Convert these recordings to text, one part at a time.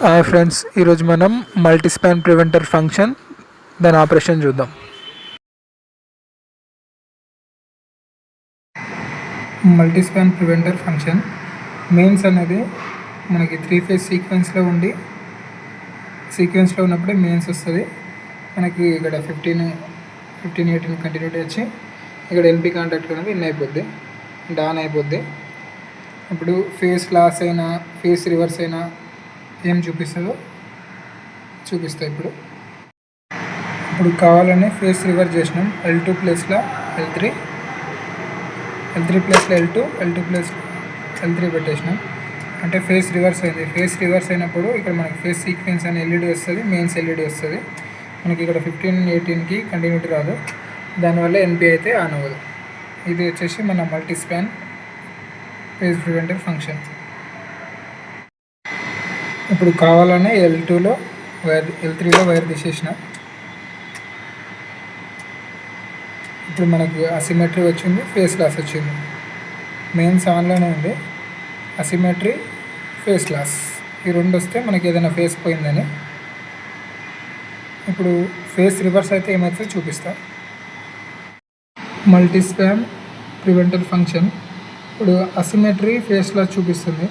Hi friends, ఈరోజు మనం మల్టీస్పాన్ preventer function దాని ఆపరేషన్ చూద్దాం. మల్టీస్పాన్ ప్రివెంటర్ ఫంక్షన్ మెయిన్స్ అనేది మనకి 3 ఫేజ్ సీక్వెన్స్లో ఉన్నప్పుడే మెయిన్స్ వస్తుంది. మనకి ఇక్కడ 15 కంటిన్యూటీ వచ్చి ఇక్కడ ఎన్పి కాంటాక్ట్ అనేది ఆన్ అయిపోద్ది. ఇప్పుడు ఫేస్ లాస్ అయినా ఫేస్ రివర్స్ అయినా ఏం చూపిస్తా. ఇప్పుడు కావాలని ఫేస్ రివర్స్ చేసినాం. L2 ప్లేస్లో L3 ప్లేస్లో L2 ప్లేస్లో L3 పెట్టేసినాం. అంటే ఫేస్ రివర్స్ అయింది. ఫేస్ రివర్స్ అయినప్పుడు ఇక్కడ మనకి ఫేస్ సీక్వెన్స్ అనే ఎల్ఈడి వస్తుంది, మెయిన్స్ ఎల్ఈడి వస్తుంది. మనకి ఇక్కడ 15-18కి కంటిన్యూటీ రాదు, దానివల్ల ఎన్పి అయితే ఆన్ అవ్వదు. ఇది వచ్చేసి మన మల్టీస్పాన్ ఫేజ్ ప్రివెంటర్ ఫంక్షన్. ఇప్పుడు కావాలనే L2లో L3లో వైర్ తీసేసిన. ఇప్పుడు మనకు అసిమెట్రీ వచ్చింది, ఫేస్ లాస్ వచ్చింది. మెయిన్స్ ఆన్లోనే ఉంది, అసిమెట్రీ, ఫేస్ లాస్ ఈ రెండు వస్తే మనకి ఏదైనా ఫేస్ పోయిందని. ఇప్పుడు ఫేస్ రివర్స్ అయితే ఏమైతే చూపిస్తా. మల్టీస్పాన్ ప్రివెంటర్ ఫంక్షన్ ఇప్పుడు అసిమెట్రీ, ఫేస్ లాస్ చూపిస్తుంది.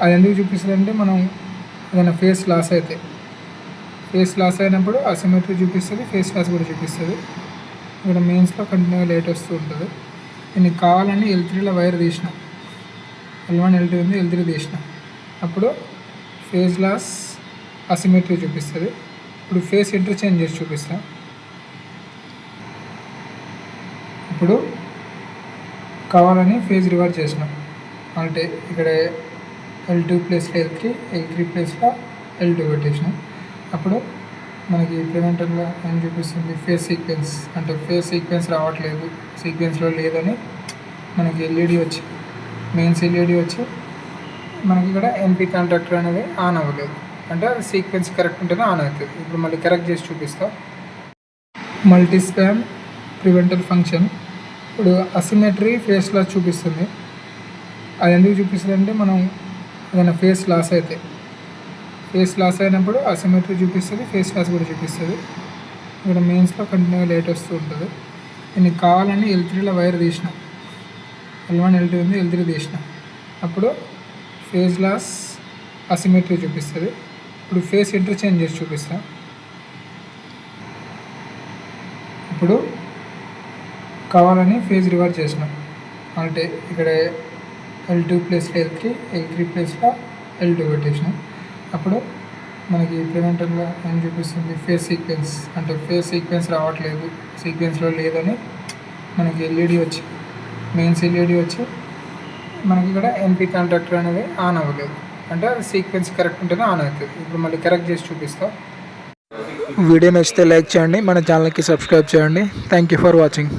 అది ఎందుకు చూపిస్తుంది అంటే మనం ఏదైనా ఫేస్ లాస్ అయినప్పుడు అసిమెట్రీ చూపిస్తుంది, ఫేస్ లాస్ కూడా చూపిస్తుంది. ఇక్కడ మెయిన్స్లో కంటిన్యూగా లైట్ వస్తూ ఉంటుంది. దీనికి కావాలని L3లో వైర్ తీసిన, L1 L2 ఉంది, L3 తీసిన. అప్పుడు ఫేస్ లాస్, అసిమెట్రీ చూపిస్తుంది. ఇప్పుడు ఫేస్ ఇంటర్చేంజ్ చేసి చూపిస్తా. ఇప్పుడు కావాలని ఫేజ్ రివర్స్ చేసినాం. అంటే ఇక్కడ L2 ప్లేస్లో L3 ప్లేస్లో L2 పెట్టేసినాం. అప్పుడు మనకి ప్రివెంటర్లో ఏం చూపిస్తుంది, ఫేస్ సీక్వెన్స్. అంటే ఫేస్ సీక్వెన్స్ రావట్లేదు, సీక్వెన్స్లో లేదని మనకి ఎల్ఈడి వచ్చి, మెయిన్స్ ఎల్ఈడి వచ్చి మనకి ఇక్కడ ఎన్పి కాంటాక్టర్ అనేది ఆన్ అవ్వలేదు. అంటే అది సీక్వెన్స్ కరెక్ట్ ఉంటేనే ఆన్ అవుతుంది. ఇప్పుడు మళ్ళీ కరెక్ట్ చేసి చూపిస్తా. మల్టీస్పాన్ ప్రివెంటర్ ఫంక్షన్ ఇప్పుడు అసిమెట్రీ, ఫేస్ లాస్ చూపిస్తుంది. అది ఎందుకు చూపిస్తుంది అంటే మనం ఏదైనా ఫేస్ లాస్ అయినప్పుడు అసిమెట్రీ చూపిస్తుంది, ఫేస్ లాస్ కూడా చూపిస్తుంది. ఇక్కడ మెయిన్స్లో కంటిన్యూగా లైట్ వస్తూ ఉంటుంది. దీనికి కావాలని L3లో వైర్ తీసిన, L1 L2 ఉంది, L3 తీసిన. అప్పుడు ఫేస్ లాస్, అసిమెట్రీ చూపిస్తుంది. ఇప్పుడు ఫేస్ ఇంటర్చేంజ్ చేసి చూపిస్తా. ఇప్పుడు కావాలని ఫేజ్ రివర్స్ చేసినాం. అంటే ఇక్కడ L2 ప్లేస్లో L3 ప్లేస్లో L2 పెట్టేసినాం. అప్పుడు మనకి ప్రివెంటర్లో ఏం చూపిస్తుంది, ఫేస్ సీక్వెన్స్. అంటే ఫేస్ సీక్వెన్స్ రావట్లేదు, సీక్వెన్స్లో లేదని మనకి ఎల్ఈడి వచ్చి, మెయిన్స్ ఎల్ఈడి వచ్చి మనకి ఇక్కడ ఎన్పి కాంటాక్టర్ అనేది ఆన్ అవ్వలేదు. అంటే అది సీక్వెన్స్ కరెక్ట్ ఉంటేనే ఆన్ అవుతుంది. ఇప్పుడు మళ్ళీ కరెక్ట్ చేసి చూపిస్తా. వీడియో నచ్చితే లైక్ చేయండి, మన ఛానల్కి సబ్స్క్రైబ్ చేయండి. Thank you for watching.